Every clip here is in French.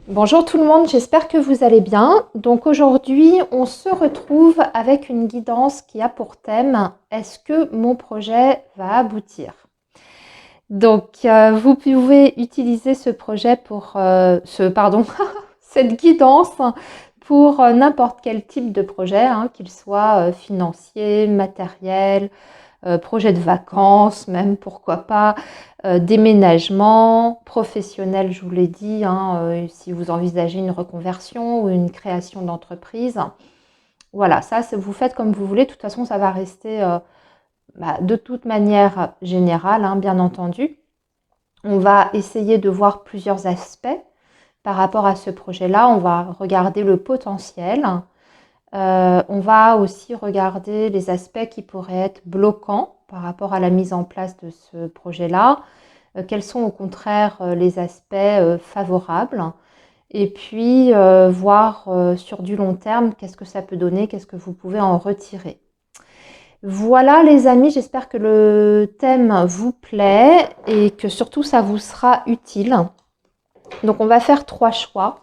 Bonjour tout le monde, j'espère que vous allez bien. Donc aujourd'hui, on se retrouve avec une guidance qui a pour thème « Est-ce que mon projet va aboutir ?» Donc vous pouvez utiliser ce projet pour cette guidance pour n'importe quel type de projet, hein, qu'il soit financier, matériel, projet de vacances, même pourquoi pas, déménagement, professionnel, je vous l'ai dit, hein, si vous envisagez une reconversion ou une création d'entreprise. Voilà, ça, vous faites comme vous voulez. De toute façon, ça va rester de toute manière générale, hein, bien entendu. On va essayer de voir plusieurs aspects par rapport à ce projet-là. On va regarder le potentiel. On va aussi regarder les aspects qui pourraient être bloquants par rapport à la mise en place de ce projet-là. Quels sont au contraire les aspects favorables. Et puis voir sur du long terme qu'est-ce que ça peut donner, qu'est-ce que vous pouvez en retirer. Voilà les amis, j'espère que le thème vous plaît et que surtout ça vous sera utile. Donc on va faire 3 choix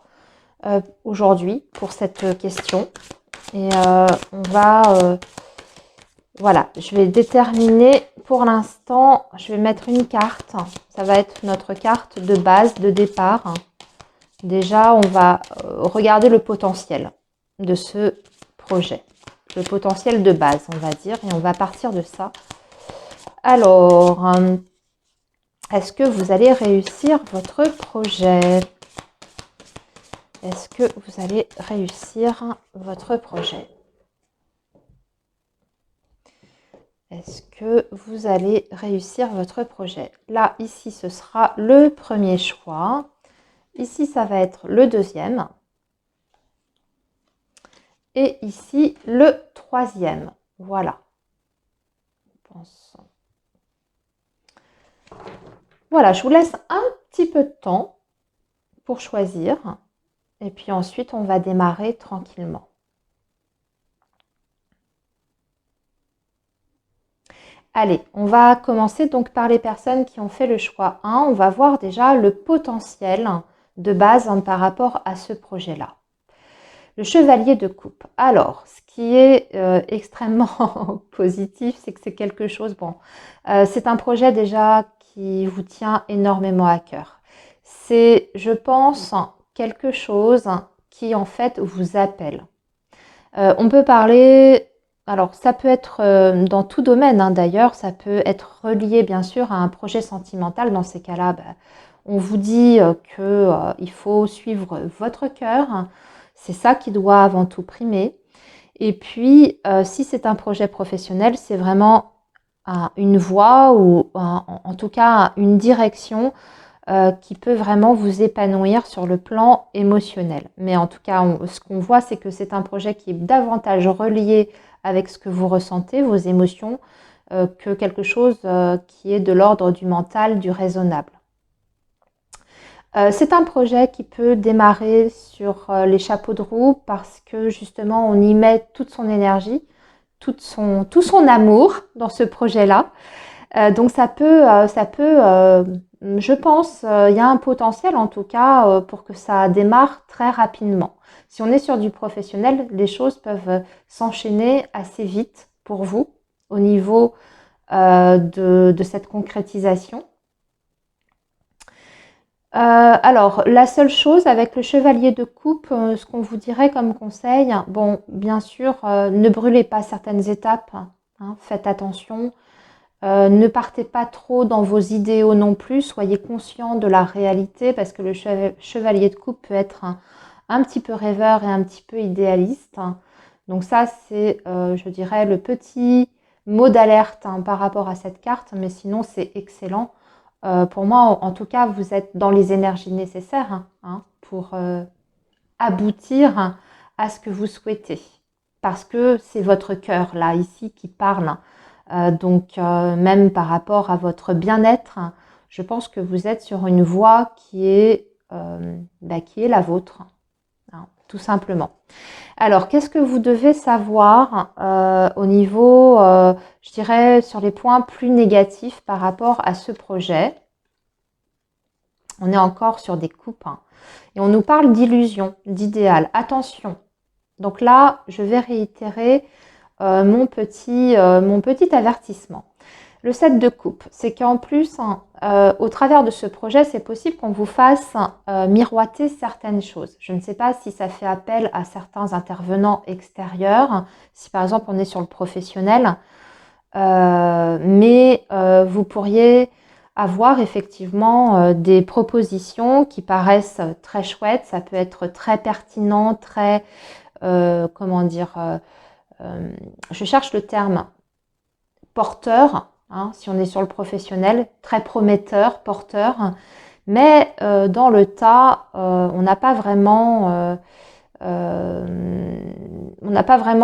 aujourd'hui pour cette question. Et on va, voilà, je vais déterminer pour l'instant, je vais mettre une carte. Ça va être notre carte de base, de départ. Déjà, on va regarder le potentiel de ce projet. Le potentiel de base, on va dire, et on va partir de ça. Alors, est-ce que vous allez réussir votre projet? Est-ce que vous allez réussir votre projet? Est-ce que vous allez réussir votre projet? Là, ici, ce sera le premier choix. Ici, ça va être le deuxième. Et ici, le troisième. Voilà. Voilà, je vous laisse un petit peu de temps pour choisir. Et puis ensuite, on va démarrer tranquillement. Allez, on va commencer donc par les personnes qui ont fait le choix 1. On va voir déjà le potentiel de base par rapport à ce projet-là. Le chevalier de coupe. Alors, ce qui est extrêmement positif, c'est que c'est quelque chose, c'est un projet déjà qui vous tient énormément à cœur. C'est, je pense, quelque chose qui en fait vous appelle. On peut parler, alors ça peut être dans tout domaine hein, d'ailleurs, ça peut être relié bien sûr à un projet sentimental. Dans ces cas-là, on vous dit qu'il faut suivre votre cœur. C'est ça qui doit avant tout primer. Et puis, si c'est un projet professionnel, c'est vraiment une voie ou en tout cas une direction qui peut vraiment vous épanouir sur le plan émotionnel. Mais en tout cas, ce qu'on voit, c'est que c'est un projet qui est davantage relié avec ce que vous ressentez, vos émotions, que quelque chose qui est de l'ordre du mental, du raisonnable. C'est un projet qui peut démarrer sur les chapeaux de roue parce que justement on y met toute son énergie, tout son amour dans ce projet-là. Donc ça peut, je pense, il y a un potentiel en tout cas pour que ça démarre très rapidement. Si on est sur du professionnel, les choses peuvent s'enchaîner assez vite pour vous au niveau de cette concrétisation. Alors, la seule chose avec le chevalier de coupe, ce qu'on vous dirait comme conseil, bon, bien sûr, ne brûlez pas certaines étapes, hein, faites attention. Ne partez pas trop dans vos idéaux non plus, soyez conscient de la réalité parce que le chevalier de coupe peut être un petit peu rêveur et un petit peu idéaliste. Donc ça, c'est, je dirais, le petit mot d'alerte hein, par rapport à cette carte, mais sinon, c'est excellent. Pour moi, en tout cas, vous êtes dans les énergies nécessaires hein, pour aboutir à ce que vous souhaitez. Parce que c'est votre cœur, là, ici, qui parle. Donc, même par rapport à votre bien-être, je pense que vous êtes sur une voie qui est la vôtre, hein, tout simplement. Alors, qu'est-ce que vous devez savoir au niveau, je dirais, sur les points plus négatifs par rapport à ce projet? On est encore sur des coupes. Hein. Et on nous parle d'illusion, d'idéal. Attention. Donc là, je vais réitérer mon petit avertissement. Le 7 de coupe, c'est qu'en plus, au travers de ce projet, c'est possible qu'on vous fasse miroiter certaines choses. Je ne sais pas si ça fait appel à certains intervenants extérieurs, si par exemple on est sur le professionnel, mais vous pourriez avoir effectivement des propositions qui paraissent très chouettes. Ça peut être très pertinent, très, comment dire, je cherche le terme porteur, hein, si on est sur le professionnel, très prometteur, porteur, mais dans le tas, on n'a pas vraiment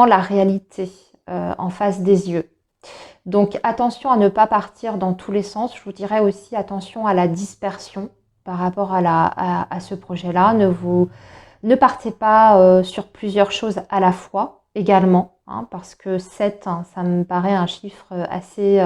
la réalité en face des yeux. Donc attention à ne pas partir dans tous les sens. Je vous dirais aussi attention à la dispersion par rapport à ce projet-là. Ne partez pas sur plusieurs choses à la fois également, hein, parce que 7, hein, ça me paraît un chiffre assez...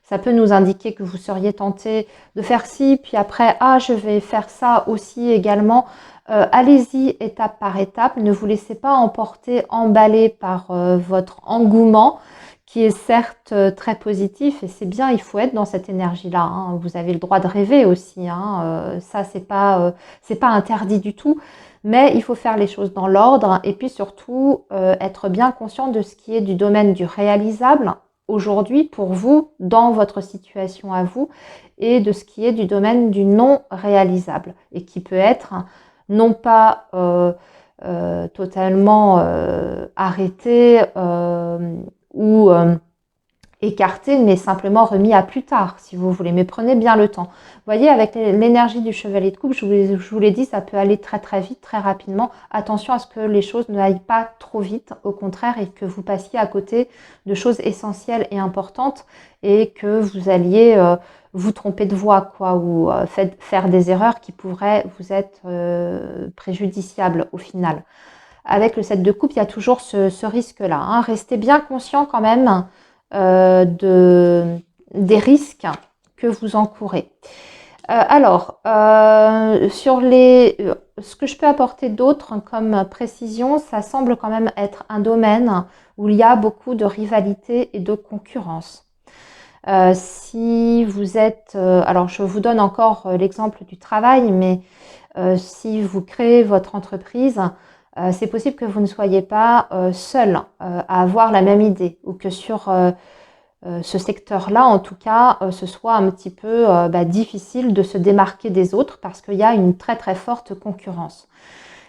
ça peut nous indiquer que vous seriez tenté de faire ci, puis après, ah, je vais faire ça aussi également. Allez-y étape par étape. Ne vous laissez pas emporter, emballer par votre engouement, qui est certes très positif, et c'est bien, il faut être dans cette énergie-là. Hein. Vous avez le droit de rêver aussi. Hein. Ça, c'est pas interdit du tout. Mais il faut faire les choses dans l'ordre et puis surtout être bien conscient de ce qui est du domaine du réalisable aujourd'hui pour vous, dans votre situation à vous, et de ce qui est du domaine du non réalisable et qui peut être non pas totalement arrêté ou écarté, mais simplement remis à plus tard, si vous voulez. Mais prenez bien le temps. Vous voyez, avec l'énergie du chevalier de coupe, je vous l'ai dit, ça peut aller très très vite, très rapidement. Attention à ce que les choses ne aillent pas trop vite, au contraire, et que vous passiez à côté de choses essentielles et importantes, et que vous alliez vous tromper de voie, quoi, ou faire des erreurs qui pourraient vous être préjudiciables au final. Avec le 7 de coupe, il y a toujours ce risque-là. Hein. Restez bien conscient quand même des risques que vous encourez. Sur ce que je peux apporter d'autre comme précision, ça semble quand même être un domaine où il y a beaucoup de rivalité et de concurrence. Si vous êtes, alors je vous donne encore l'exemple du travail, mais si vous créez votre entreprise, c'est possible que vous ne soyez pas seul à avoir la même idée ou que sur ce secteur-là, en tout cas, ce soit un petit peu difficile de se démarquer des autres parce qu'il y a une très très forte concurrence.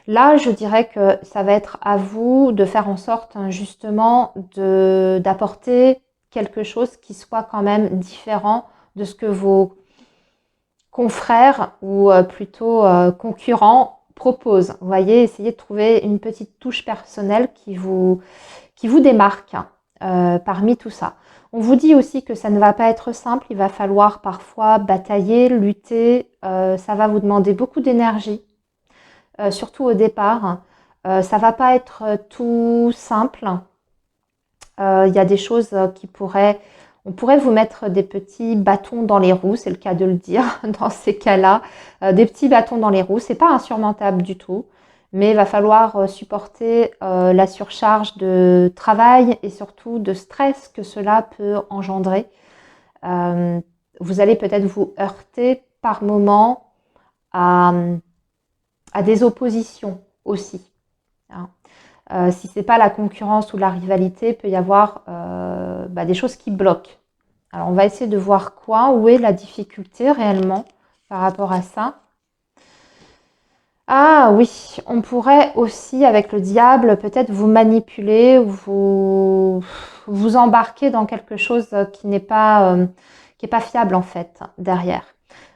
Là, je dirais que ça va être à vous de faire en sorte justement d'apporter quelque chose qui soit quand même différent de ce que vos confrères ou plutôt concurrents proposent. Vous voyez, essayez de trouver une petite touche personnelle qui vous démarque parmi tout ça. On vous dit aussi que ça ne va pas être simple, il va falloir parfois batailler, lutter, ça va vous demander beaucoup d'énergie, surtout au départ. Ça va pas être tout simple. Il y a des choses on pourrait vous mettre des petits bâtons dans les roues, c'est le cas de le dire dans ces cas-là. Des petits bâtons dans les roues, c'est pas insurmontable du tout, mais il va falloir supporter la surcharge de travail et surtout de stress que cela peut engendrer. Vous allez peut-être vous heurter par moments à des oppositions aussi. Hein. Si ce n'est pas la concurrence ou la rivalité, il peut y avoir des choses qui bloquent. Alors, on va essayer de voir où est la difficulté réellement par rapport à ça. Ah oui, on pourrait aussi, avec le diable, peut-être vous manipuler ou vous embarquer dans quelque chose qui n'est pas fiable en fait, derrière.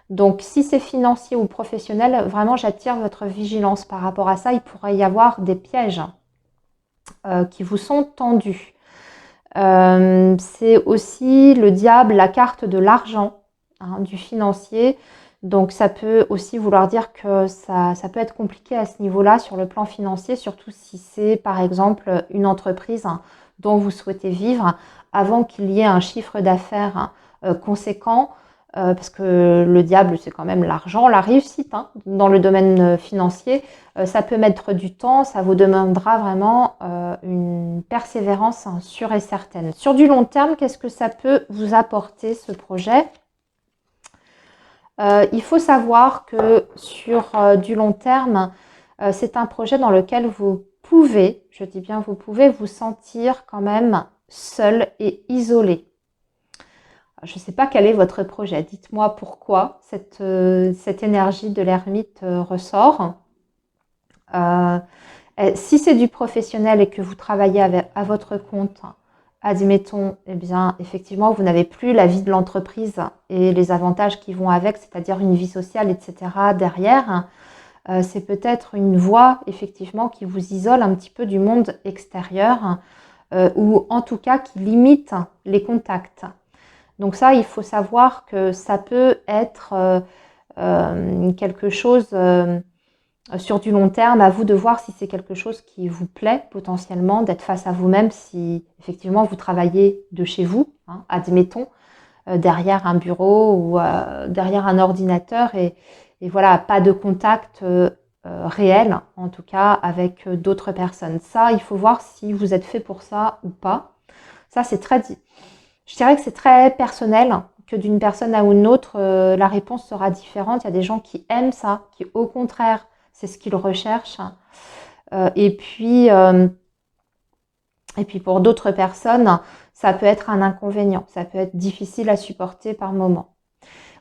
Donc, si c'est financier ou professionnel, vraiment, j'attire votre vigilance par rapport à ça. Il pourrait y avoir des pièges qui vous sont tendus. C'est aussi le diable, la carte de l'argent, hein, du financier. Donc ça peut aussi vouloir dire que ça peut être compliqué à ce niveau-là sur le plan financier, surtout si c'est par exemple une entreprise dont vous souhaitez vivre avant qu'il y ait un chiffre d'affaires conséquent. parce que le diable, c'est quand même l'argent, la réussite hein, dans le domaine financier. Ça peut mettre du temps, ça vous demandera vraiment une persévérance hein, sûre et certaine. Sur du long terme, qu'est-ce que ça peut vous apporter ce projet? Il faut savoir que sur du long terme, c'est un projet dans lequel vous pouvez, je dis bien vous pouvez, vous sentir quand même seul et isolé. Je ne sais pas quel est votre projet. Dites-moi pourquoi cette énergie de l'ermite ressort. Si c'est du professionnel et que vous travaillez à votre compte, admettons, eh bien, effectivement, vous n'avez plus la vie de l'entreprise et les avantages qui vont avec, c'est-à-dire une vie sociale, etc. derrière. C'est peut-être une voie, effectivement, qui vous isole un petit peu du monde extérieur ou en tout cas qui limite les contacts. Donc ça, il faut savoir que ça peut être quelque chose sur du long terme, à vous de voir si c'est quelque chose qui vous plaît potentiellement, d'être face à vous-même si effectivement vous travaillez de chez vous, hein, admettons, derrière un bureau ou derrière un ordinateur et voilà, pas de contact réel, en tout cas avec d'autres personnes. Ça, il faut voir si vous êtes fait pour ça ou pas. Ça, c'est très... Je dirais que c'est très personnel, que d'une personne à une autre, la réponse sera différente. Il y a des gens qui aiment ça, qui au contraire, c'est ce qu'ils recherchent. Et puis pour d'autres personnes, ça peut être un inconvénient. Ça peut être difficile à supporter par moment.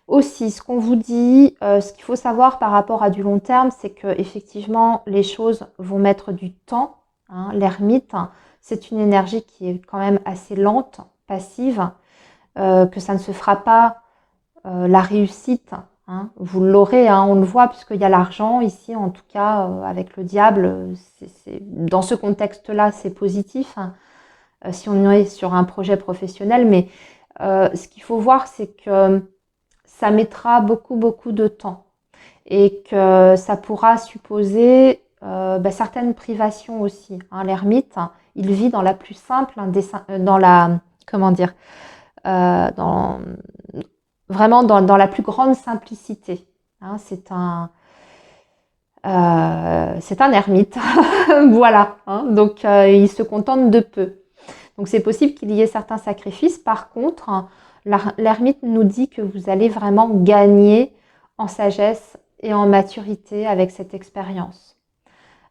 Aussi, ce qu'on vous dit, ce qu'il faut savoir par rapport à du long terme, c'est que effectivement, les choses vont mettre du temps. Hein. L'ermite, c'est une énergie qui est quand même assez lente, passive, que ça ne se fera pas la réussite. Hein. Vous l'aurez, hein, on le voit, puisqu'il y a l'argent ici, en tout cas, avec le diable. Dans ce contexte-là, c'est positif, hein, si on est sur un projet professionnel. Mais ce qu'il faut voir, c'est que ça mettra beaucoup, beaucoup de temps et que ça pourra supposer certaines privations aussi. Hein. L'ermite, il vit dans la plus simple, dans la, comment dire, vraiment dans la plus grande simplicité. Hein. C'est un ermite, voilà. Hein. Donc, il se contente de peu. Donc, c'est possible qu'il y ait certains sacrifices. Par contre, l'ermite nous dit que vous allez vraiment gagner en sagesse et en maturité avec cette expérience.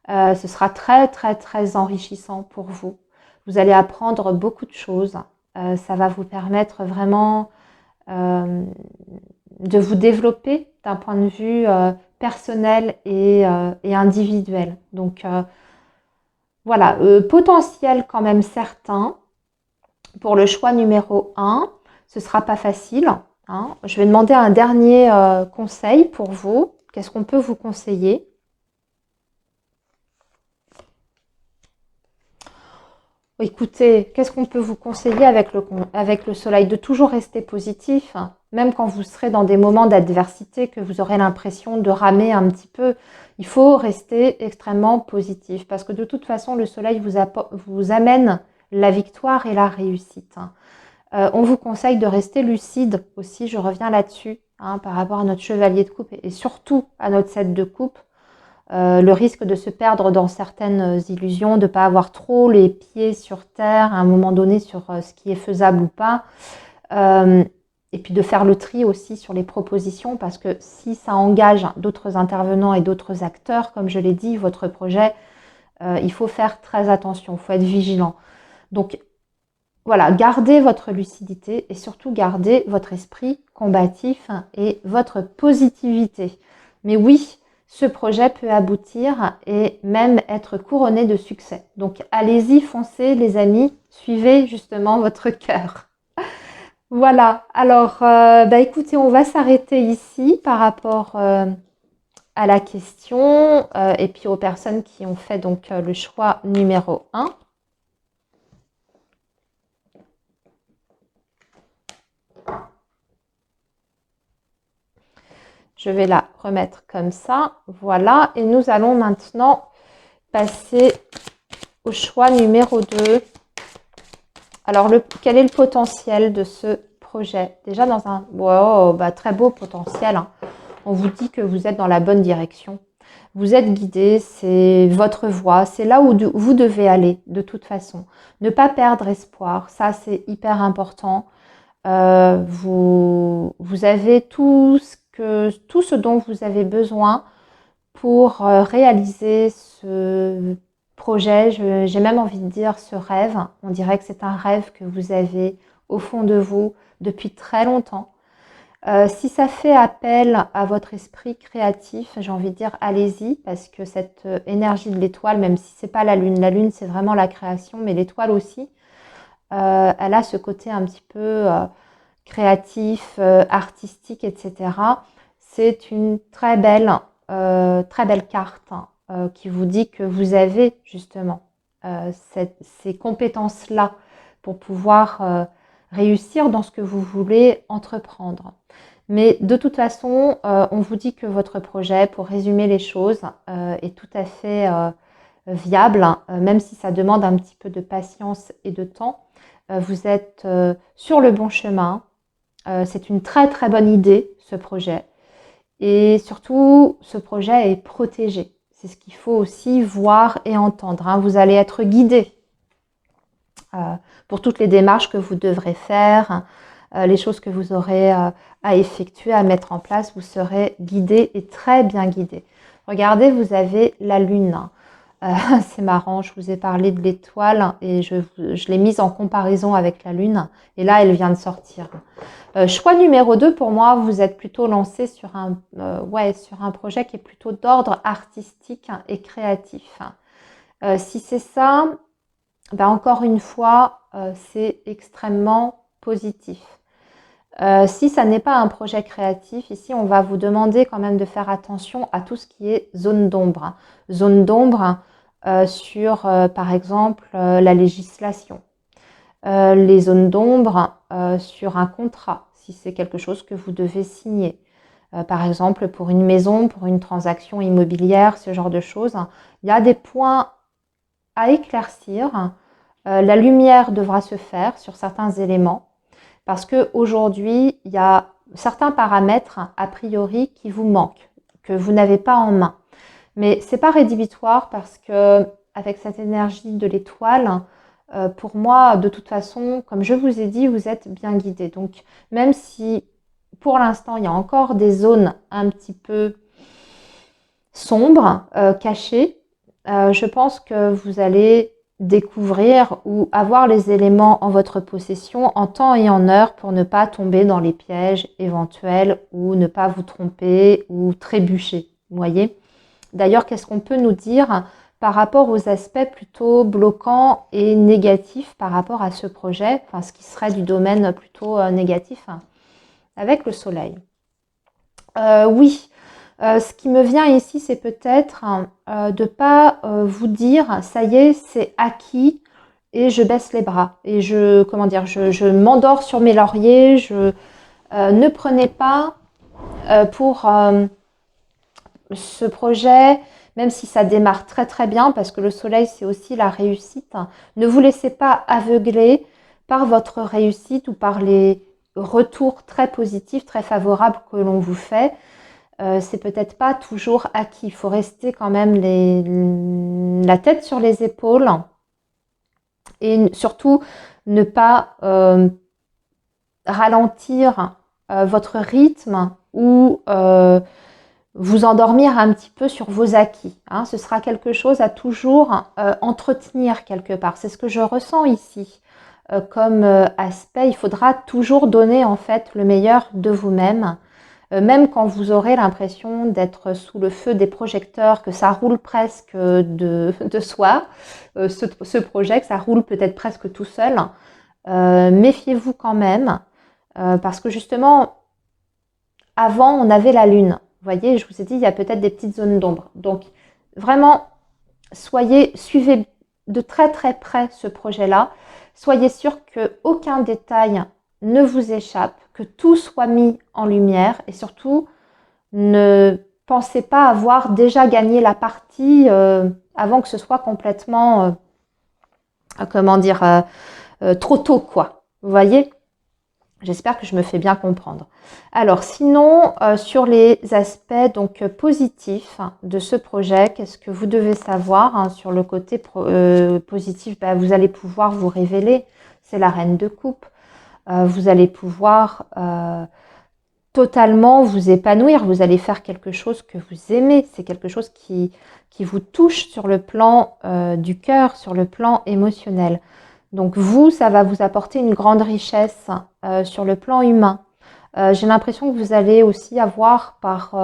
Ce sera très, très, très enrichissant pour vous. Vous allez apprendre beaucoup de choses. Ça va vous permettre vraiment de vous développer d'un point de vue personnel et individuel. Donc, voilà, potentiel quand même certain. Pour le choix numéro 1, ce ne sera pas facile. Hein. Je vais demander un dernier conseil pour vous. Qu'est-ce qu'on peut vous conseiller? Écoutez, qu'est-ce qu'on peut vous conseiller avec le soleil? De toujours rester positif, hein. Même quand vous serez dans des moments d'adversité, que vous aurez l'impression de ramer un petit peu. Il faut rester extrêmement positif parce que de toute façon, le soleil vous amène la victoire et la réussite. On vous conseille de rester lucide aussi, je reviens là-dessus, hein, par rapport à notre chevalier de coupe et surtout à notre 7 de coupe. Le risque de se perdre dans certaines illusions, de ne pas avoir trop les pieds sur terre à un moment donné sur ce qui est faisable ou pas. Et puis de faire le tri aussi sur les propositions parce que si ça engage d'autres intervenants et d'autres acteurs, comme je l'ai dit, votre projet, il faut faire très attention, il faut être vigilant. Donc voilà, gardez votre lucidité et surtout gardez votre esprit combatif et votre positivité. Mais oui, ce projet peut aboutir et même être couronné de succès. Donc allez-y, foncez les amis, suivez justement votre cœur. Voilà, alors écoutez, on va s'arrêter ici par rapport à la question et puis aux personnes qui ont fait donc le choix numéro 1. Je vais la remettre comme ça, voilà. Et nous allons maintenant passer au choix numéro 2. Alors, quel est le potentiel de ce projet, déjà dans un wow, très beau potentiel, hein. On vous dit que vous êtes dans la bonne direction. Vous êtes guidé, c'est votre voie, c'est là où vous devez aller de toute façon. Ne pas perdre espoir, ça c'est hyper important. Vous avez tout ce dont vous avez besoin pour réaliser ce projet. J'ai même envie de dire ce rêve. On dirait que c'est un rêve que vous avez au fond de vous depuis très longtemps. Si ça fait appel à votre esprit créatif, j'ai envie de dire allez-y, parce que cette énergie de l'étoile, même si c'est pas la lune c'est vraiment la création, mais l'étoile aussi, elle a ce côté un petit peu créatif, artistique, etc. C'est une très belle carte, hein, qui vous dit que vous avez justement ces compétences-là pour pouvoir réussir dans ce que vous voulez entreprendre. Mais de toute façon, on vous dit que votre projet, pour résumer les choses, est tout à fait viable, hein, même si ça demande un petit peu de patience et de temps. Vous êtes sur le bon chemin. C'est une très très bonne idée, ce projet. Et surtout, ce projet est protégé. C'est ce qu'il faut aussi voir et entendre, hein. Vous allez être guidé pour toutes les démarches que vous devrez faire, les choses que vous aurez à effectuer, à mettre en place. Vous serez guidé et très bien guidé. Regardez, vous avez la lune. C'est marrant, je vous ai parlé de l'étoile et je l'ai mise en comparaison avec la lune. Et là, elle vient de sortir. Choix numéro 2, pour moi, vous êtes plutôt lancé sur sur un projet qui est plutôt d'ordre artistique et créatif. Si c'est ça, encore une fois, c'est extrêmement positif. Si ça n'est pas un projet créatif, ici, on va vous demander quand même de faire attention à tout ce qui est zone d'ombre. Zone d'ombre sur, par exemple, la législation. Les zones d'ombre sur un contrat, si c'est quelque chose que vous devez signer. Par exemple, pour une maison, pour une transaction immobilière, ce genre de choses. Il y a des points à éclaircir. La lumière devra se faire sur certains éléments parce qu'aujourd'hui, il y a certains paramètres a priori qui vous manquent, que vous n'avez pas en main. Mais ce n'est pas rédhibitoire parce que avec cette énergie de l'étoile, pour moi, de toute façon, comme je vous ai dit, vous êtes bien guidé. Donc, même si pour l'instant, il y a encore des zones un petit peu sombres, cachées, je pense que vous allez découvrir ou avoir les éléments en votre possession en temps et en heure pour ne pas tomber dans les pièges éventuels ou ne pas vous tromper ou trébucher. Vous voyez ? D'ailleurs, qu'est-ce qu'on peut nous dire par rapport aux aspects plutôt bloquants et négatifs par rapport à ce projet, enfin ce qui serait du domaine plutôt négatif, hein, avec le soleil. Oui, ce qui me vient ici, c'est peut-être de ne pas vous dire, ça y est, c'est acquis et je baisse les bras. Et je m'endors sur mes lauriers, ne prenez pas pour ce projet, même si ça démarre très très bien, parce que le soleil c'est aussi la réussite, ne vous laissez pas aveugler par votre réussite ou par les retours très positifs, très favorables que l'on vous fait. C'est peut-être pas toujours acquis. Il faut rester quand même la tête sur les épaules et surtout ne pas ralentir votre rythme ou vous endormir un petit peu sur vos acquis, hein. Ce sera quelque chose à toujours entretenir quelque part. C'est ce que je ressens ici comme aspect. Il faudra toujours donner en fait le meilleur de vous-même, même quand vous aurez l'impression d'être sous le feu des projecteurs, que ça roule presque de soi, ce projet, que ça roule peut-être presque tout seul. Méfiez-vous quand même, parce que justement, avant, on avait la lune. Vous voyez, je vous ai dit, il y a peut-être des petites zones d'ombre. Donc, vraiment, suivez de très très près ce projet-là. Soyez sûr qu'aucun détail ne vous échappe, que tout soit mis en lumière et surtout, ne pensez pas avoir déjà gagné la partie avant que ce soit complètement, trop tôt, quoi. Vous voyez ? J'espère que je me fais bien comprendre. Alors sinon, sur les aspects donc positifs de ce projet, qu'est-ce que vous devez savoir hein, sur le côté positif? Vous allez pouvoir vous révéler, c'est la reine de coupe. Vous allez pouvoir totalement vous épanouir, vous allez faire quelque chose que vous aimez, c'est quelque chose qui vous touche sur le plan du cœur, sur le plan émotionnel. Donc vous, ça va vous apporter une grande richesse sur le plan humain. J'ai l'impression que vous allez aussi avoir par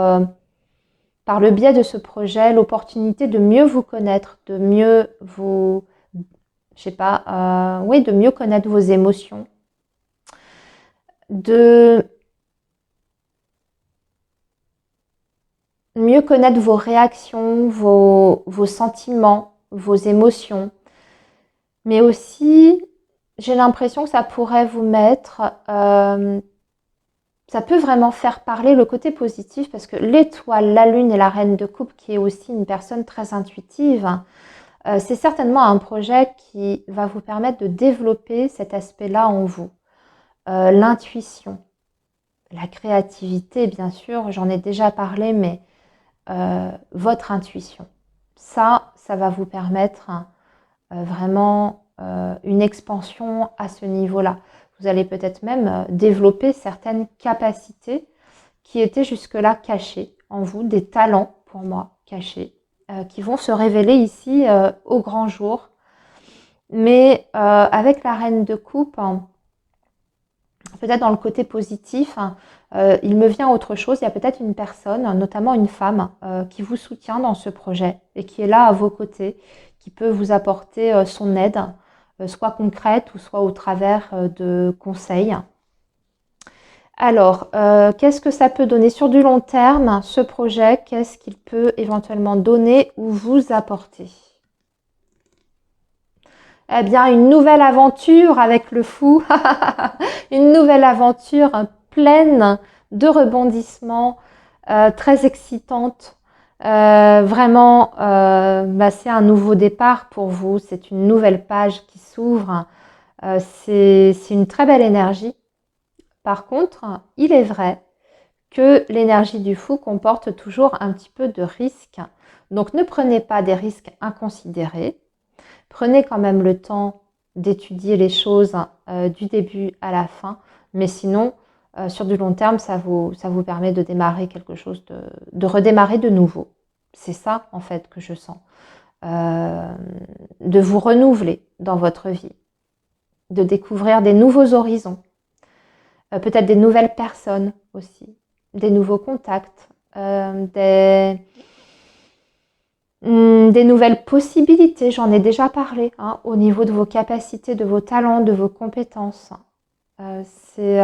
le biais de ce projet l'opportunité de mieux vous connaître, de mieux vous, je sais pas, oui, de mieux connaître vos émotions, de mieux connaître vos réactions, vos sentiments, vos émotions. Mais aussi, j'ai l'impression que ça pourrait vous mettre, ça peut vraiment faire parler le côté positif parce que l'étoile, la lune et la reine de coupe, qui est aussi une personne très intuitive, c'est certainement un projet qui va vous permettre de développer cet aspect-là en vous. L'intuition, la créativité, bien sûr, j'en ai déjà parlé, mais votre intuition. Ça va vous permettre vraiment une expansion à ce niveau-là. Vous allez peut-être même développer certaines capacités qui étaient jusque-là cachées en vous, des talents pour moi cachés, qui vont se révéler ici au grand jour. Mais avec la reine de coupe, peut-être dans le côté positif, il me vient autre chose. Il y a peut-être une personne, notamment une femme, qui vous soutient dans ce projet et qui est là à vos côtés, qui peut vous apporter son aide, soit concrète ou soit au travers de conseils. Alors, qu'est-ce que ça peut donner sur du long terme, ce projet? Qu'est-ce qu'il peut éventuellement donner ou vous apporter? Eh bien, une nouvelle aventure avec le fou. Une nouvelle aventure pleine de rebondissements, très excitante. Vraiment, c'est un nouveau départ pour vous. C'est une nouvelle page qui s'ouvre. C'est une très belle énergie. Par contre, il est vrai que l'énergie du fou comporte toujours un petit peu de risque. Donc, ne prenez pas des risques inconsidérés. Prenez quand même le temps d'étudier les choses du début à la fin, mais sinon, sur du long terme, ça vous permet de démarrer quelque chose, de redémarrer de nouveau. C'est ça, en fait, que je sens. De vous renouveler dans votre vie, de découvrir des nouveaux horizons, peut-être des nouvelles personnes aussi, des nouveaux contacts, des nouvelles possibilités, j'en ai déjà parlé, hein, au niveau de vos capacités, de vos talents, de vos compétences. C'est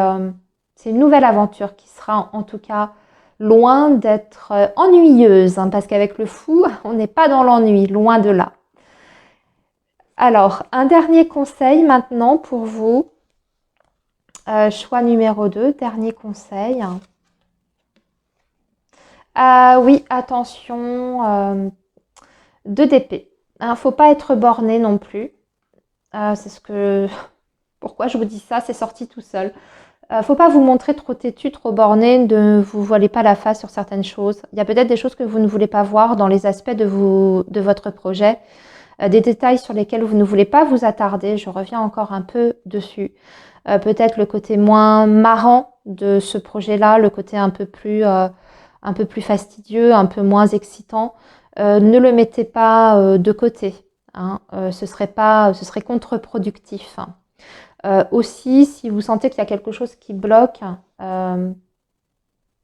une nouvelle aventure qui sera en tout cas loin d'être ennuyeuse, hein, parce qu'avec le fou, on n'est pas dans l'ennui, loin de là. Alors, un dernier conseil maintenant pour vous. Choix numéro 2, dernier conseil. Oui, attention, 2 d'épée. Il ne faut pas être borné non plus. C'est ce que... Pourquoi je vous dis ça? C'est sorti tout seul. Faut pas vous montrer trop têtu, trop borné, ne vous voilez pas la face sur certaines choses. Il y a peut-être des choses que vous ne voulez pas voir dans les aspects de votre projet, des détails sur lesquels vous ne voulez pas vous attarder. Je reviens encore un peu dessus. Peut-être le côté moins marrant de ce projet-là, le côté un peu plus fastidieux, un peu moins excitant. Ne le mettez pas de côté. Hein. Ce serait contre-productif. Aussi, si vous sentez qu'il y a quelque chose qui bloque dans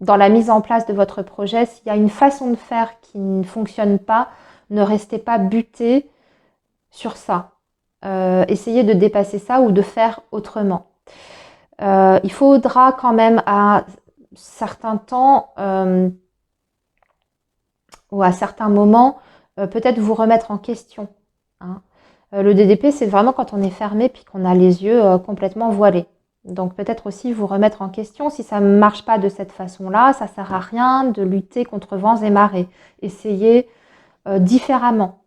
la mise en place de votre projet, s'il y a une façon de faire qui ne fonctionne pas, ne restez pas buté sur ça. Essayez de dépasser ça ou de faire autrement. Il faudra quand même à certains temps ou à certains moments peut-être vous remettre en question. Hein. Le DDP, c'est vraiment quand on est fermé puis qu'on a les yeux complètement voilés. Donc peut-être aussi vous remettre en question. Si ça ne marche pas de cette façon-là, ça ne sert à rien de lutter contre vents et marées. Essayez différemment.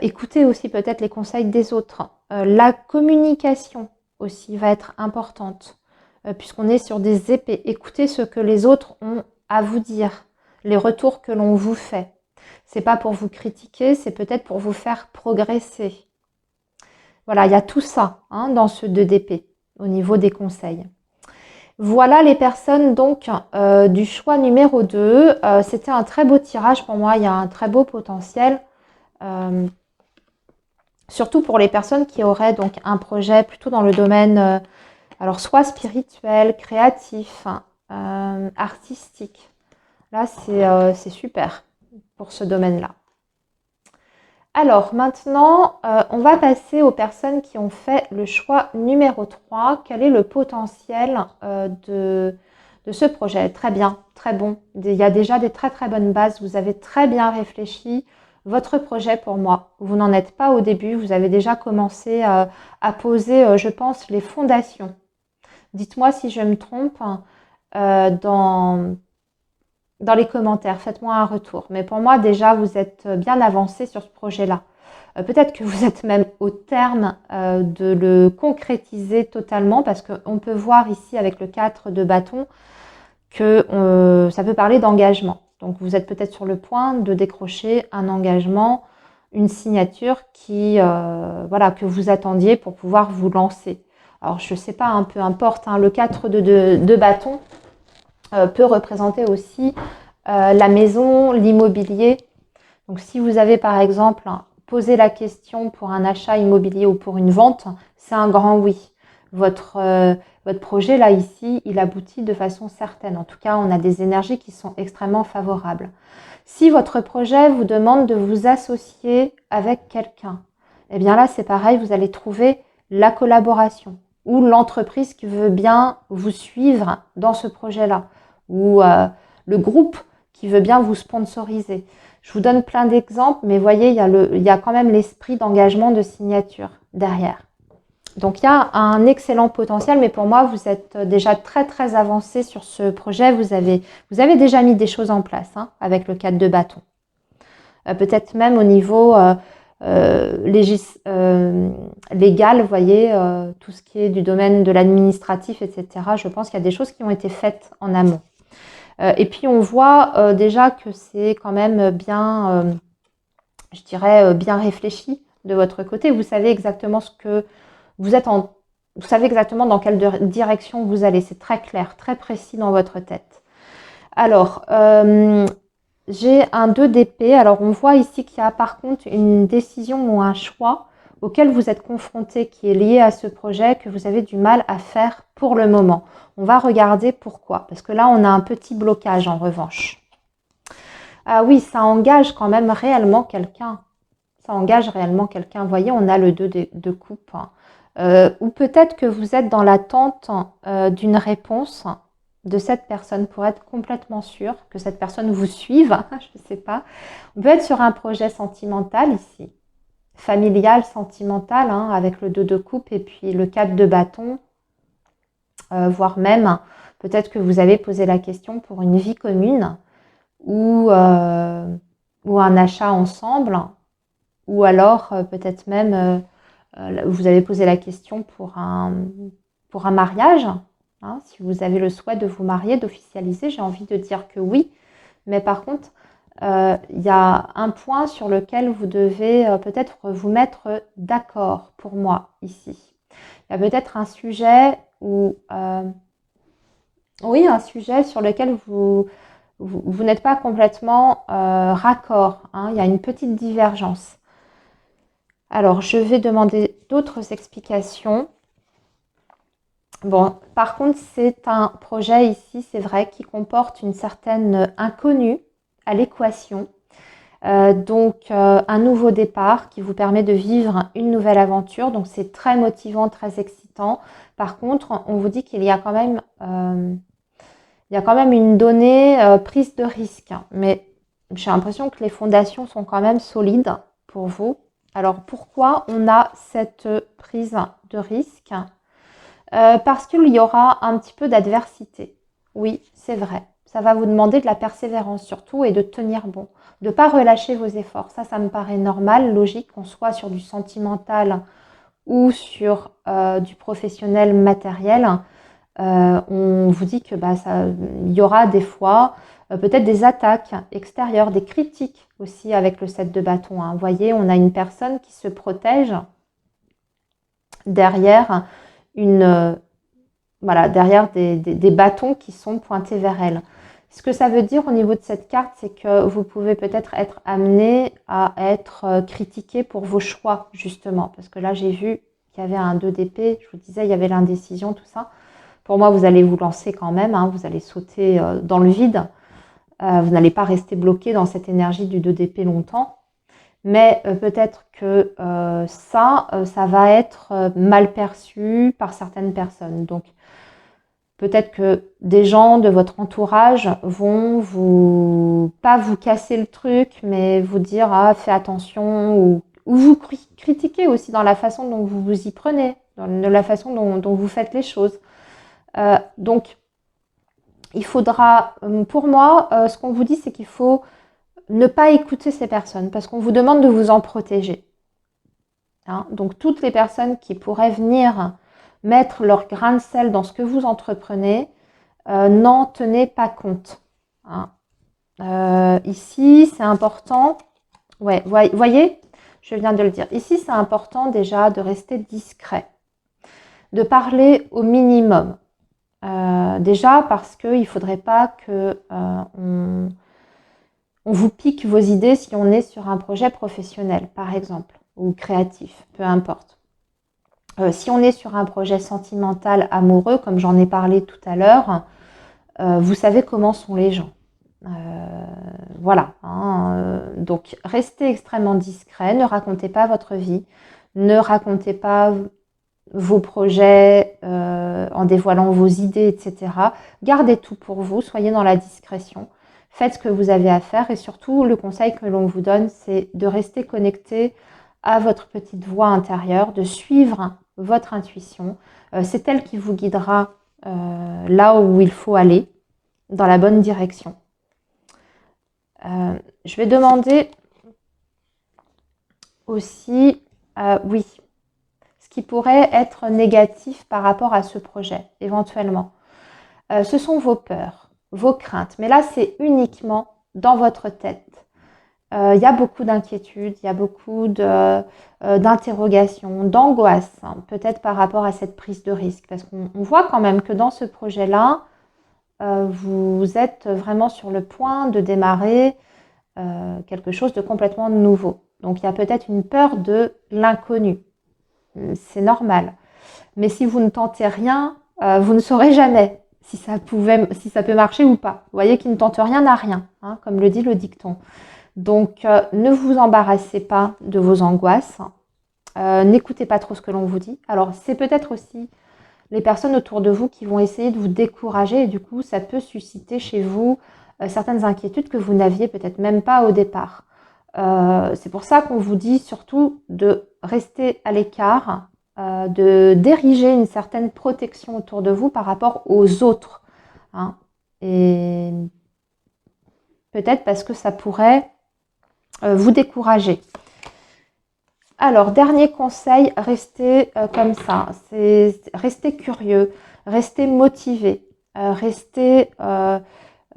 Écoutez aussi peut-être les conseils des autres. La communication aussi va être importante. puisqu'on est sur des épées. Écoutez ce que les autres ont à vous dire, les retours que l'on vous fait. C'est pas pour vous critiquer, c'est peut-être pour vous faire progresser. Voilà, il y a tout ça hein, dans ce 2 d'épée au niveau des conseils. Voilà les personnes donc du choix numéro 2. C'était un très beau tirage pour moi, il y a un très beau potentiel. Surtout pour les personnes qui auraient donc un projet plutôt dans le domaine, alors soit spirituel, créatif, artistique. Là, c'est super pour ce domaine-là. Alors maintenant, on va passer aux personnes qui ont fait le choix numéro 3. Quel est le potentiel de ce projet? Très bien, très bon. Il y a déjà des très très bonnes bases. Vous avez très bien réfléchi votre projet pour moi. Vous n'en êtes pas au début. Vous avez déjà commencé à poser, je pense, les fondations. Dites-moi si je me trompe dans les commentaires, faites-moi un retour. Mais pour moi, déjà, vous êtes bien avancé sur ce projet-là. Peut-être que vous êtes même au terme de le concrétiser totalement, parce qu'on peut voir ici avec le 4 de bâton que ça peut parler d'engagement. Donc vous êtes peut-être sur le point de décrocher un engagement, une signature voilà, que vous attendiez pour pouvoir vous lancer. Alors je ne sais pas, hein, peu importe, hein, le 4 de bâton peut représenter aussi la maison, l'immobilier. Donc si vous avez par exemple posé la question pour un achat immobilier ou pour une vente, c'est un grand oui. Votre projet là ici, il aboutit de façon certaine. En tout cas, on a des énergies qui sont extrêmement favorables. Si votre projet vous demande de vous associer avec quelqu'un, eh bien là c'est pareil, vous allez trouver la collaboration ou l'entreprise qui veut bien vous suivre dans ce projet-là, ou le groupe qui veut bien vous sponsoriser. Je vous donne plein d'exemples, mais voyez, il y a quand même l'esprit d'engagement, de signature derrière. Donc il y a un excellent potentiel, mais pour moi, vous êtes déjà très très avancé sur ce projet. Vous avez déjà mis des choses en place hein, avec le 4 de bâton. Peut-être même au niveau légal, vous voyez, tout ce qui est du domaine de l'administratif, etc. Je pense qu'il y a des choses qui ont été faites en amont. Et puis on voit déjà que c'est quand même bien, je dirais, bien réfléchi de votre côté. Vous savez exactement ce que vous êtes vous savez exactement dans quelle direction vous allez. C'est très clair, très précis dans votre tête. Alors, j'ai un 2 d'épée. Alors, on voit ici qu'il y a par contre une décision ou un choix auquel vous êtes confronté qui est lié à ce projet que vous avez du mal à faire pour le moment. On va regarder pourquoi. Parce que là, on a un petit blocage en revanche. Ah oui, ça engage quand même réellement quelqu'un. Ça engage réellement quelqu'un. Vous voyez, on a le 2 de coupe. Ou peut-être que vous êtes dans l'attente d'une réponse de cette personne pour être complètement sûr que cette personne vous suive. Je ne sais pas. On peut être sur un projet sentimental ici. Familial, sentimental, hein, avec le 2 de coupe et puis le 4 de bâton. Voire même, peut-être que vous avez posé la question pour une vie commune ou un achat ensemble. Ou alors, peut-être même, vous avez posé la question pour un mariage. Hein, si vous avez le souhait de vous marier, d'officialiser, j'ai envie de dire que oui. Mais par contre, il y a un point sur lequel vous devez peut-être vous mettre d'accord pour moi ici. Il y a peut-être un sujet où... oui, un sujet sur lequel vous n'êtes pas complètement raccord. Hein, il y a une petite divergence. Alors, je vais demander d'autres explications. Bon, par contre, c'est un projet ici, c'est vrai, qui comporte une certaine inconnue à l'équation. Donc, un nouveau départ qui vous permet de vivre une nouvelle aventure. Donc, c'est très motivant, très excitant. Par contre, on vous dit qu'il y a quand même, une donnée prise de risque. Mais j'ai l'impression que les fondations sont quand même solides pour vous. Alors, pourquoi on a cette prise de risque ? Parce qu'il y aura un petit peu d'adversité. Oui, c'est vrai. Ça va vous demander de la persévérance surtout et de tenir bon. De ne pas relâcher vos efforts. Ça me paraît normal, logique, qu'on soit sur du sentimental ou sur du professionnel matériel. On vous dit que il y aura des fois peut-être des attaques extérieures, des critiques aussi avec le 7 de bâton. Hein. Vous voyez, on a une personne qui se protège derrière derrière des bâtons qui sont pointés vers elle. Ce que ça veut dire au niveau de cette carte, c'est que vous pouvez peut-être être amené à être critiqué pour vos choix, justement. Parce que là, j'ai vu qu'il y avait un 2 d'épée, je vous disais, il y avait l'indécision, tout ça. Pour moi, vous allez vous lancer quand même, hein, vous allez sauter dans le vide. Vous n'allez pas rester bloqué dans cette énergie du 2 d'épée longtemps. Mais peut-être que ça va être mal perçu par certaines personnes. Donc, peut-être que des gens de votre entourage vont pas vous casser le truc, mais vous dire ah fais attention ou vous critiquer aussi dans la façon dont vous vous y prenez, dans la façon dont vous faites les choses. Donc il faudra, pour moi, ce qu'on vous dit, c'est qu'il faut ne pas écouter ces personnes parce qu'on vous demande de vous en protéger. Hein, donc toutes les personnes qui pourraient venir mettre leur grain de sel dans ce que vous entreprenez, n'en tenez pas compte. Hein. Ici, c'est important. Ouais, voyez, je viens de le dire. Ici, c'est important déjà de rester discret, de parler au minimum. Déjà parce qu'il ne faudrait pas que on vous pique vos idées si on est sur un projet professionnel, par exemple, ou créatif, peu importe. Si on est sur un projet sentimental, amoureux, comme j'en ai parlé tout à l'heure, vous savez comment sont les gens. Voilà. Hein, donc, restez extrêmement discret, ne racontez pas votre vie, ne racontez pas vos projets en dévoilant vos idées, etc. Gardez tout pour vous, soyez dans la discrétion. Faites ce que vous avez à faire et surtout, le conseil que l'on vous donne, c'est de rester connecté à votre petite voix intérieure, de suivre votre intuition. C'est elle qui vous guidera là où il faut aller, dans la bonne direction. Je vais demander aussi, oui, ce qui pourrait être négatif par rapport à ce projet, éventuellement. Ce sont vos peurs, vos craintes, mais là, c'est uniquement dans votre tête. Il y a beaucoup d'inquiétudes, il y a beaucoup d'interrogations, d'angoisse, hein, peut-être par rapport à cette prise de risque, parce qu'on voit quand même que dans ce projet-là, vous êtes vraiment sur le point de démarrer quelque chose de complètement nouveau. Donc il y a peut-être une peur de l'inconnu. C'est normal. Mais si vous ne tentez rien, vous ne saurez jamais si ça peut marcher ou pas. Vous voyez, qui ne tente rien n'a rien, hein, comme le dit le dicton. Donc ne vous embarrassez pas de vos angoisses. N'écoutez pas trop ce que l'on vous dit. Alors c'est peut-être aussi les personnes autour de vous qui vont essayer de vous décourager et du coup ça peut susciter chez vous certaines inquiétudes que vous n'aviez peut-être même pas au départ. C'est pour ça qu'on vous dit surtout de rester à l'écart, de d'ériger une certaine protection autour de vous par rapport aux autres. Hein. Et peut-être parce que ça pourrait vous décourager. Alors, dernier conseil, restez comme ça. Restez curieux, restez motivé,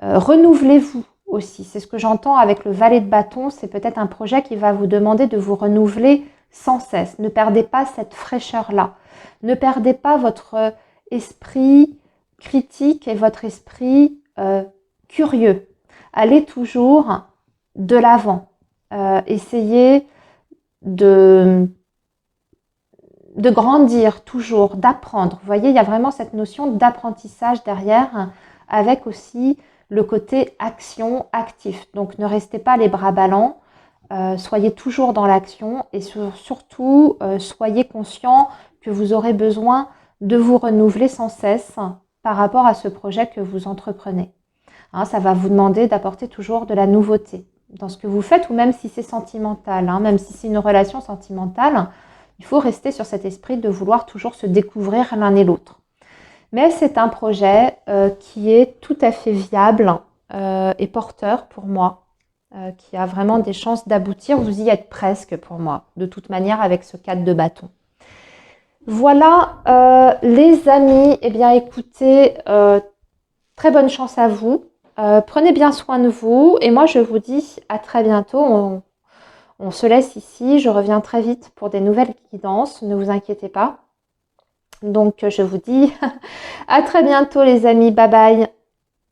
renouvelez-vous aussi. C'est ce que j'entends avec le valet de bâton. C'est peut-être un projet qui va vous demander de vous renouveler sans cesse. Ne perdez pas cette fraîcheur-là. Ne perdez pas votre esprit critique et votre esprit curieux. Allez toujours de l'avant. Essayez de grandir toujours, d'apprendre. Vous voyez, il y a vraiment cette notion d'apprentissage derrière, avec aussi le côté action, actif. Donc ne restez pas les bras ballants, soyez toujours dans l'action et surtout soyez conscient que vous aurez besoin de vous renouveler sans cesse par rapport à ce projet que vous entreprenez. Hein, ça va vous demander d'apporter toujours de la nouveauté dans ce que vous faites, ou même si c'est sentimental, hein, même si c'est une relation sentimentale, il faut rester sur cet esprit de vouloir toujours se découvrir l'un et l'autre. Mais c'est un projet qui est tout à fait viable et porteur pour moi, qui a vraiment des chances d'aboutir. Vous y êtes presque pour moi, de toute manière avec ce 4 de bâton. Voilà, les amis, eh bien écoutez, très bonne chance à vous. Prenez bien soin de vous et moi je vous dis à très bientôt. On se laisse ici, je reviens très vite pour des nouvelles guidances, ne vous inquiétez pas. Donc je vous dis à très bientôt les amis, bye bye.